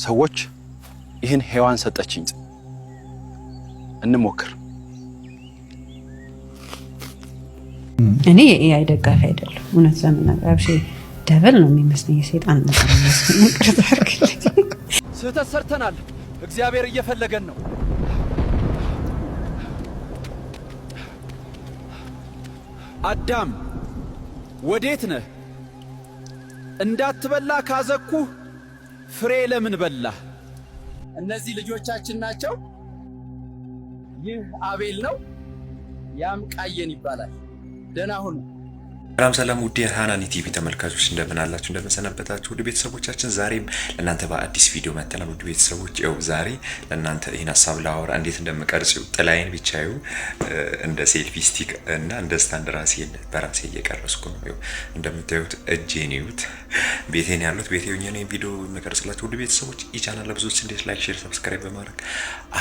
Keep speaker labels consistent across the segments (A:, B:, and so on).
A: ሰዎች ይህን ሔዋን ሰጠችኝ እንሞክር።
B: እኔ የኤአይ ደጋፊ አይደለም። እውነት ለመናገር አብሼ ደብል ነው የሚመስለኝ፣ የሰይጣን ነገር ነው።
A: ስህተት ሰርተናል። እግዚአብሔር እየፈለገን ነው። አዳም ወዴት ነህ? እንዳትበላ ካዘኩህ ፍሬ ለምን በላ? እነዚህ ልጆቻችን ናቸው። ይህ አቤል ነው፣ ያም ቃየን ይባላል። ደህና ሁኑ።
C: ሰላም ውድ የሃናኒ ቲቪ ተመልካቾች እንደምን አላችሁ? እንደምን ሰነበታችሁ? ውድ ቤተሰቦቻችን ዛሬም ለእናንተ በአዲስ ቪዲዮ መጥተናል። ውድ ቤተሰቦች ያው ዛሬ ለእናንተ ይህን ሀሳብ ላወራ እንዴት እንደምቀርጽ ጥላዬን ብቻዩ እንደ ሴልፊ ስቲክ እና እንደ ስታንድ ራሴን በራሴ እየቀረስኩ ነው። ያው እንደምታዩት እጄን ይዩት፣ ቤቴን ያሉት ቤቴ ሆኜ ነው ቪዲዮ የምቀርጽላችሁ። ውድ ቤተሰቦች ይህ ቻናል ለብዙዎች እንዴት ላይክ፣ ሼር፣ ሰብስክራይብ በማድረግ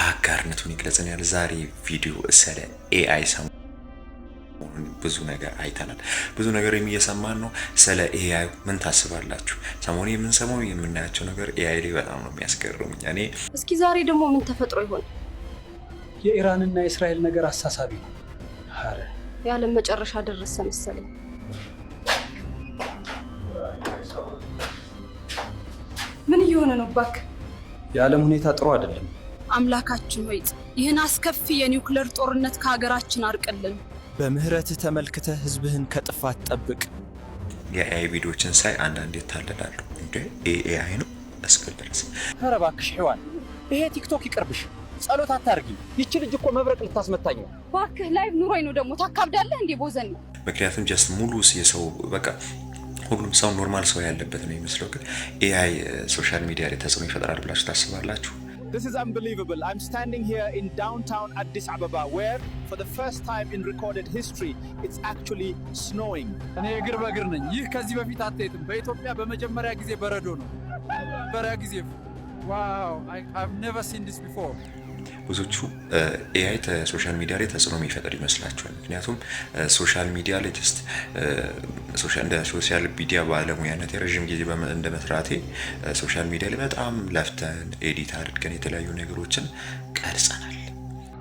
C: አጋርነቱን ይግለጽን። ያለ ዛሬ ቪዲዮ ስለ ኤአይ ብዙ ነገር አይተናል። ብዙ ነገር እየሰማን ነው። ስለ ኤአይ ምን ታስባላችሁ? ሰሞኑን የምንሰማው የምናያቸው ነገር ኤአይ ላይ በጣም ነው የሚያስገርሙኝ። እኔ
D: እስኪ ዛሬ ደግሞ ምን ተፈጥሮ ይሆን?
A: የኢራንና የእስራኤል ነገር አሳሳቢ ነው። አረ
D: የዓለም መጨረሻ ደረሰ መሰለኝ። ምን እየሆነ ነው እባክህ?
A: የዓለም ሁኔታ ጥሩ አይደለም።
D: አምላካችን ሆይ ይህን አስከፊ የኒውክሌር ጦርነት ከሀገራችን አርቅልን።
E: በምህረትህ ተመልክተህ ህዝብህን ከጥፋት ጠብቅ።
C: የኤአይ ቪዲዮችን ሳይ አንዳንዴ ታለላለሁ። እንዴ ኤአይ ነው እስከ ድረስ።
A: ኧረ እባክሽ ሔዋን ይሄ ቲክቶክ ይቅርብሽ። ጸሎት አታርጊ። ይቺ ልጅ እኮ መብረቅ ልታስመታኝ ነው።
D: እባክህ ላይቭ ኑሮኝ ነው ደግሞ ታካብዳለህ እንዴ? ቦዘን ነው።
C: ምክንያቱም ጀስት ሙሉ የሰው በቃ ሁሉም ሰው ኖርማል ሰው ያለበት ነው የሚመስለው። ግን ኤአይ ሶሻል ሚዲያ ላይ ተጽዕኖ ይፈጥራል ብላችሁ ታስባላችሁ?
F: This is unbelievable. I'm standing here in downtown Addis Ababa where for the first time in recorded history it's actually snowing.
A: እኔ እግር በእግር ነኝ። ይህ ከዚህ በፊት አትሄድም። በኢትዮጵያ በመጀመሪያ ጊዜ በረዶ ነው። በመጀመሪያ ጊዜ ዋው! I've never seen this before.
C: ብዙዎቹ ኤአይ ሶሻል ሚዲያ ላይ ተጽዕኖ የሚፈጥር ይመስላችኋል? ምክንያቱም ሶሻል ሚዲያ ላይ ጀስት ሶሻል ሚዲያ ባለሙያነት የረዥም ጊዜ እንደ መስራቴ ሶሻል ሚዲያ ላይ በጣም ለፍተን ኤዲት አድርገን የተለያዩ ነገሮችን ቀርጸናል።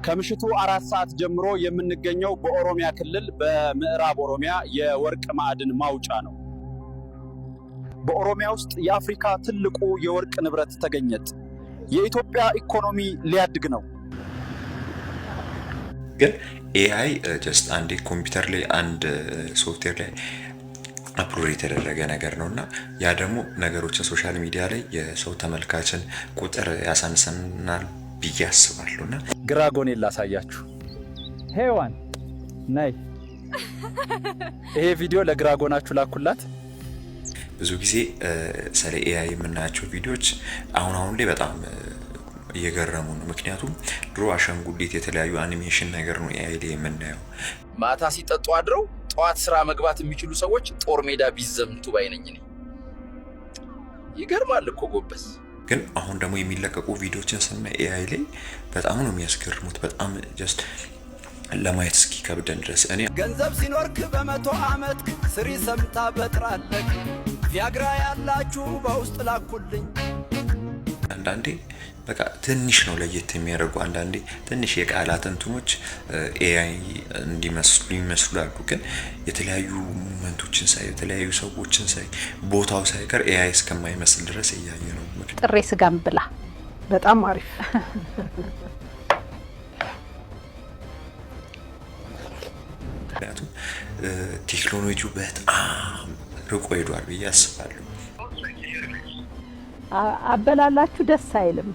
F: ከምሽቱ 4 ሰዓት ጀምሮ የምንገኘው በኦሮሚያ ክልል በምዕራብ ኦሮሚያ የወርቅ ማዕድን ማውጫ ነው። በኦሮሚያ ውስጥ የአፍሪካ ትልቁ የወርቅ ንብረት ተገኘት። የኢትዮጵያ ኢኮኖሚ ሊያድግ ነው።
C: ግን ኤአይ ጀስት አንዴ ኮምፒውተር ላይ አንድ ሶፍትዌር ላይ አፕሎድ የተደረገ ነገር ነውና ያ ደግሞ ነገሮችን ሶሻል ሚዲያ ላይ የሰው ተመልካችን ቁጥር ያሳንሰናል ብዬ አስባለሁና
F: ግራ ጎኔን ላሳያችሁ። ሔዋን ነይ። ይሄ ቪዲዮ ለግራ ጎናችሁ ላኩላት።
C: ብዙ ጊዜ ስለ ኤአይ የምናያቸው ቪዲዮዎች አሁን ላይ በጣም እየገረሙ ነው። ምክንያቱም ድሮ አሻንጉሊት የተለያዩ አኒሜሽን ነገር ነው ኤአይ ላይ የምናየው።
G: ማታ ሲጠጡ አድረው ጠዋት ስራ መግባት የሚችሉ ሰዎች ጦር ሜዳ ቢዘምቱ ባይነኝ ነኝ። ይገርማል እኮ ጎበስ።
C: ግን አሁን ደግሞ የሚለቀቁ ቪዲዮዎችን ስናይ ኤአይ ላይ በጣም ነው የሚያስገርሙት። በጣም ጀስት ለማየት እስኪ ከብደን ድረስ እኔ
E: ገንዘብ ሲኖርክ በ100 ዓመት ስሪ ሰምታ በጥራለክ ቪያግራ ያላችሁ በውስጥ ላኩልኝ።
C: አንዳንዴ በቃ ትንሽ ነው ለየት የሚያደርጉ አንዳንዴ ትንሽ የቃላት እንትኖች ኤአይ ይመስላሉ። ግን የተለያዩ ሞመንቶችን ሳይ የተለያዩ ሰዎችን ሳይ ቦታው ሳይቀር ኤአይ እስከማይመስል ድረስ እያየ ነው።
B: ጥሬ ስጋም ብላ በጣም አሪፍ።
C: ምክንያቱም ቴክኖሎጂው በጣም ርቆ ሄዷል ብዬ አስባለሁ።
B: አበላላችሁ ደስ አይልም።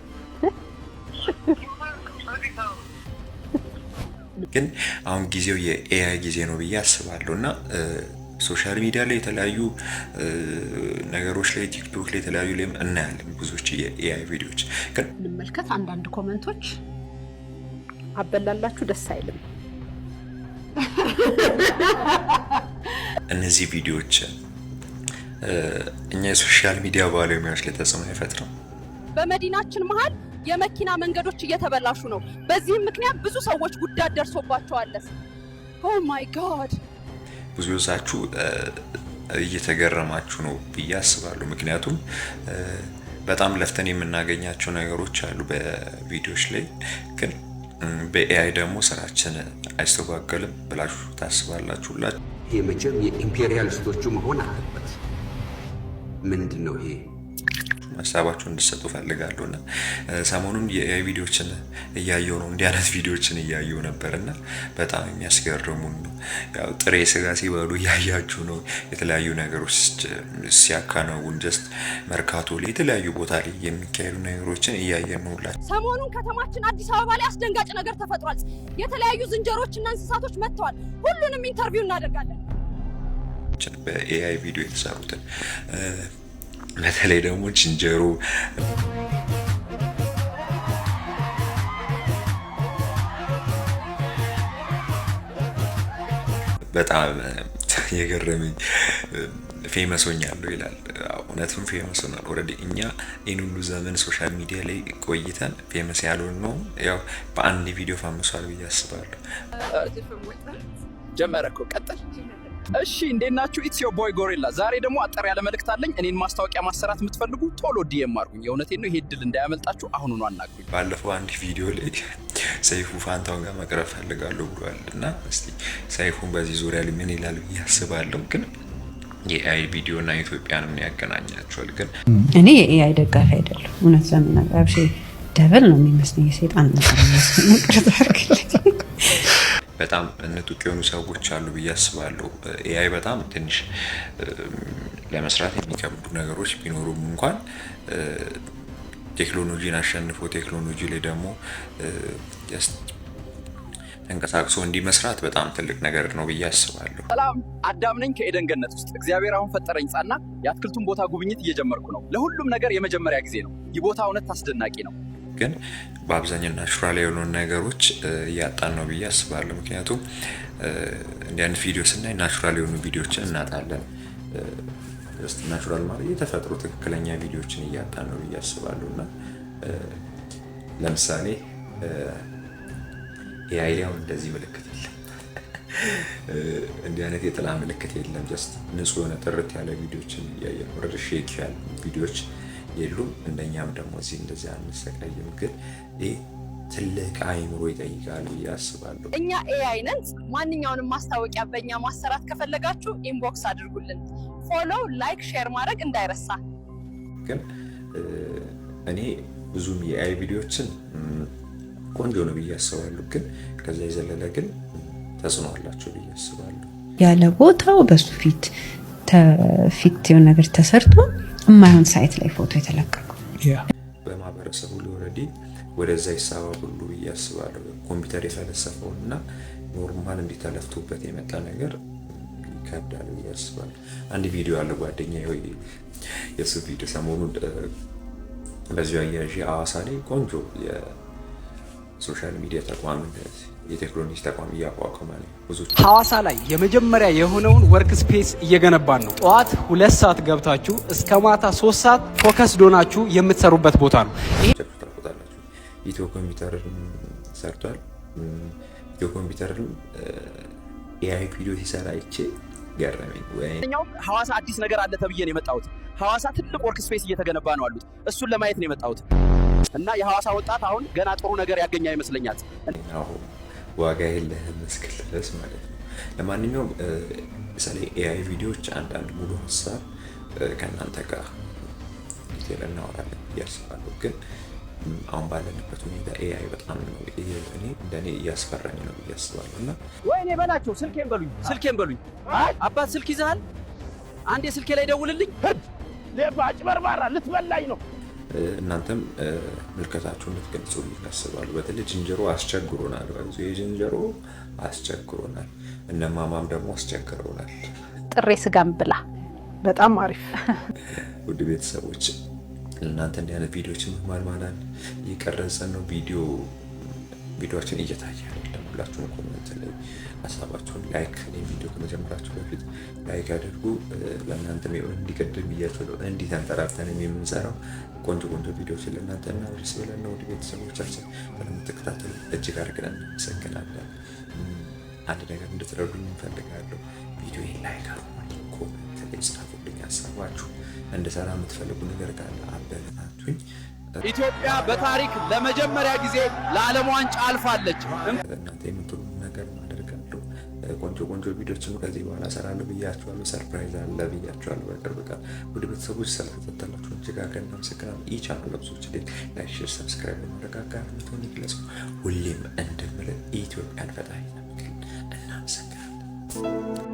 C: ግን አሁን ጊዜው የኤአይ ጊዜ ነው ብዬ አስባለሁ እና ሶሻል ሚዲያ ላይ የተለያዩ ነገሮች ላይ ቲክቶክ ላይ የተለያዩ ላይ እናያለን ብዙዎች የኤአይ ቪዲዮዎች። ግን
B: እንመልከት አንዳንድ ኮሜንቶች። አበላላችሁ ደስ አይልም።
C: እነዚህ ቪዲዮዎች እኛ የሶሻል ሚዲያ ባለሙያዎች ላይ ተጽዕኖ አይፈጥርም?
D: በመዲናችን መሃል የመኪና መንገዶች እየተበላሹ ነው። በዚህም ምክንያት ብዙ ሰዎች ጉዳት ደርሶባቸዋል። ኦ ማይ ጋድ!
C: ብዙዎቻችሁ እየተገረማችሁ ነው ብዬ አስባለሁ። ምክንያቱም በጣም ለፍተን የምናገኛቸው ነገሮች አሉ በቪዲዮዎች ላይ ግን በኤአይ ደግሞ ስራችን አይስተጓገልም ብላችሁ ታስባላችሁላችሁ?
H: ይሄ መቼም የኢምፔሪያሊስቶቹ መሆን አለበት። ምንድነው ይሄ?
C: ሀሳባችሁን እንድትሰጡ ፈልጋለሁና ሰሞኑን የኤአይ ቪዲዮችን እያየሁ ነው። እንዲህ አይነት ቪዲዮችን እያየሁ ነበርና በጣም የሚያስገርሙን ነው። ያው ጥሬ ስጋ ሲበሉ እያያችሁ ነው። የተለያዩ ነገሮች ሲያካናውን ጀስት መርካቶ ላይ የተለያዩ ቦታ ላይ የሚካሄዱ ነገሮችን እያየን ነው።
D: ሰሞኑን ከተማችን አዲስ አበባ ላይ አስደንጋጭ ነገር ተፈጥሯል። የተለያዩ ዝንጀሮችና እንስሳቶች መጥተዋል። ሁሉንም ኢንተርቪው እናደርጋለን።
C: በኤአይ ቪዲዮ የተሰሩትን በተለይ ደግሞ ዝንጀሮ በጣም የገረመኝ ፌመስ ሆኛለሁ ይላል። እውነትም ፌመስ ሆናል። ኦልሬዲ እኛ ይህን ሁሉ ዘመን ሶሻል ሚዲያ ላይ ቆይተን ፌመስ ያልሆን ነው ያው በአንድ ቪዲዮ ፋመሷል ብዬ አስባለሁ።
G: ጀመረ እኮ ቀጥል።
F: እሺ እንዴት ናችሁ? ኢትስ ዮር ቦይ ጎሪላ። ዛሬ ደግሞ አጠር ያለ መልእክት አለኝ። እኔን ማስታወቂያ ማሰራት የምትፈልጉ ቶሎ ዲኤም አድርጉኝ። የእውነቴን ነው። ይሄ ድል እንዳያመልጣችሁ አሁኑኑ አናግሩኝ።
C: ባለፈው አንድ ቪዲዮ ላይ ሰይፉ ፋንታውን ጋር መቅረብ ፈልጋለሁ ብሏል እና እስቲ ሰይፉን በዚህ ዙሪያ ላይ ምን ይላል ብዬ አስባለሁ። ግን የኤአይ ቪዲዮ እና ኢትዮጵያን ምን ያገናኛቸዋል? ግን
B: እኔ የኤአይ ደጋፊ አይደለሁ። እውነት ለመናገር አብሼ ደብል ነው የሚመስለኝ፣ የሰይጣን ነገር ነው።
C: በጣም ንጡቅ የሆኑ ሰዎች አሉ ብዬ አስባለሁ። ኤአይ በጣም ትንሽ ለመስራት የሚከብዱ ነገሮች ቢኖሩም እንኳን ቴክኖሎጂን አሸንፎ ቴክኖሎጂ ላይ ደግሞ ተንቀሳቅሶ እንዲመስራት በጣም ትልቅ ነገር ነው ብዬ አስባለሁ።
F: ሰላም፣ አዳም ነኝ ከኤደን ገነት ውስጥ። እግዚአብሔር አሁን ፈጠረኝ ጻና የአትክልቱን ቦታ ጉብኝት እየጀመርኩ ነው። ለሁሉም ነገር የመጀመሪያ ጊዜ ነው። ይህ ቦታ እውነት አስደናቂ ነው።
C: ግን በአብዛኛው ናቹራል የሆኑ ነገሮች እያጣን ነው ብዬ አስባለሁ። ምክንያቱም እንዲህ አይነት ቪዲዮ ስናይ ናቹራል የሆኑ ቪዲዮችን እናጣለን። ናቹራል ማለት የተፈጥሮ ትክክለኛ ቪዲዮችን እያጣን ነው ብዬ አስባለሁ። እና ለምሳሌ ኤአይ ላይ እንደዚህ ምልክት የለም፣ እንዲህ አይነት የጥላ ምልክት የለም። ጀስት ንጹህ የሆነ ጥርት ያለ ቪዲዮችን እያየን ወረድ ሼክ ያሉ ቪዲዮች የሉም። እንደኛም ደግሞ እዚህ እንደዚህ አንሰቃይም። ግን ይህ ትልቅ አይምሮ ይጠይቃል ብዬ አስባለሁ።
D: እኛ ኤአይ ነን። ማንኛውንም ማስታወቂያ በእኛ ማሰራት ከፈለጋችሁ ኢንቦክስ አድርጉልን። ፎሎ፣ ላይክ፣ ሼር ማድረግ እንዳይረሳ።
C: ግን እኔ ብዙም የኤአይ ቪዲዮችን ቆንጆ ነው ብዬ አስባለሁ። ግን ከዛ የዘለለ ግን ተጽዕኖ አላቸው ብዬ አስባለሁ።
B: ያለ ቦታው በሱ ፊት የሆነ ነገር ተሰርቶ የማይሆን ሳይት ላይ ፎቶ የተለቀቁ
C: በማህበረሰቡ ኦልሬዲ ወደዛ ይሳባ ሁሉ ብዬ አስባለሁ። ኮምፒውተር የፈለሰፈውን እና ኖርማል እንዲተለፍቶበት የመጣ ነገር ይከብዳል ብዬ አስባለሁ። አንድ ቪዲዮ አለ ጓደኛዬ ወይ የሱ ቪዲዮ ሰሞኑን በዚሁ አያዥ ሐዋሳ ላይ ቆንጆ የሶሻል ሚዲያ ተቋም የቴክኖሎጂ ተቋም እያቋቋመ ነው። ብዙ
I: ሐዋሳ ላይ የመጀመሪያ የሆነውን ወርክ ስፔስ እየገነባን ነው። ጠዋት 2 ሰዓት ገብታችሁ እስከ ማታ 3 ሰዓት ፎከስ ዶናችሁ የምትሰሩበት ቦታ ነው።
C: ታውቁታላችሁ። ኢትዮ ኮምፒውተር ሰርቷል። ኢትዮ ኮምፒውተር ኤአይ ቪዲዮ ሲሰራ አይቼ ገረመኝ።
F: ወይኛው ሐዋሳ አዲስ ነገር አለ ተብዬ ነው የመጣሁት። ሐዋሳ ትልቅ ወርክ ስፔስ እየተገነባ ነው አሉት። እሱን ለማየት ነው የመጣሁት እና የሐዋሳ ወጣት አሁን ገና ጥሩ ነገር ያገኛ ይመስለኛል።
C: ዋጋ የለህም እስክል ድረስ ማለት ነው። ለማንኛውም ስለ ኤአይ ቪዲዮዎች አንዳንድ ሙሉ ሀሳብ ከእናንተ ጋር ዲቴል እናወራለን እያስባለሁ። ግን አሁን ባለንበት ሁኔታ ኤአይ በጣም ነው እኔ እንደኔ እያስፈራኝ ነው እያስባለሁ። እና
F: ወይኔ በላቸው ስልኬን በሉኝ። አባት ስልክ ይዘሃል? አንዴ ስልኬ ላይ ደውልልኝ።
J: ሌባ አጭበርባራ ልትበላኝ ነው።
C: እናንተም ምልከታችሁን ልትገልጹልኝ ያስባሉ። በተለይ ዝንጀሮ አስቸግሮናል። ዝንጀሮ አስቸግሮናል። እነማማም ደግሞ አስቸግሮናል።
D: ጥሬ ስጋም ብላ
B: በጣም አሪፍ።
C: ውድ ቤተሰቦች እናንተ እንዲህ አይነት ቪዲዮችን ማልማላል እየቀረጸን ነው። ቪዲዮችን እየታየ አይደለም። ሁላችሁም ኮሜንት ላይ ሀሳባችሁን ላይክ ቪዲዮ ከመጀመራችሁ በፊት ላይክ አድርጉ። ለእናንተ እንዲቀድም ብያችሁ ነው እንዲህ ተንጠራርተን የምንሰራው ቆንጆ ቪዲዮችን ለእናንተ እናደርስ ብለን ነው። ውድ ቤተሰቦቻችን ስለምትከታተሉ እጅግ አድርገን እናመሰግናለን። አንድ ነገር እንድትረዱኝ እንፈልጋለሁ። ቪዲዮ ላይክ አድርጉ፣ ኮሜንት ላይ ጻፉልኝ ሀሳባችሁ እንድሰራ የምትፈልጉ ነገር ካለ አበረታቱኝ።
F: ኢትዮጵያ በታሪክ ለመጀመሪያ ጊዜ ለዓለም ዋንጫ አልፋለች።
C: እናንተ የምትሉ ነገር አደርጋለሁ። ቆንጆ ቪዲዮችን ከዚህ በኋላ እሰራለሁ ብያችኋለሁ። ሰርፕራይዝ አለ ብያችኋለሁ። በቅርብ ቀን ወደ ቤተሰቦች ስለተከታተላችሁ እጅግ አድርገን እናመሰግናለን። ይህ ቻናል ለብዙዎች ላይክ፣ ሼር፣ ሰብስክራይብ በማድረግ አጋርነቱን ይግለጹ። ሁሌም እንደምለው ኢትዮጵያን ፈጣሪ እናመሰግናለን።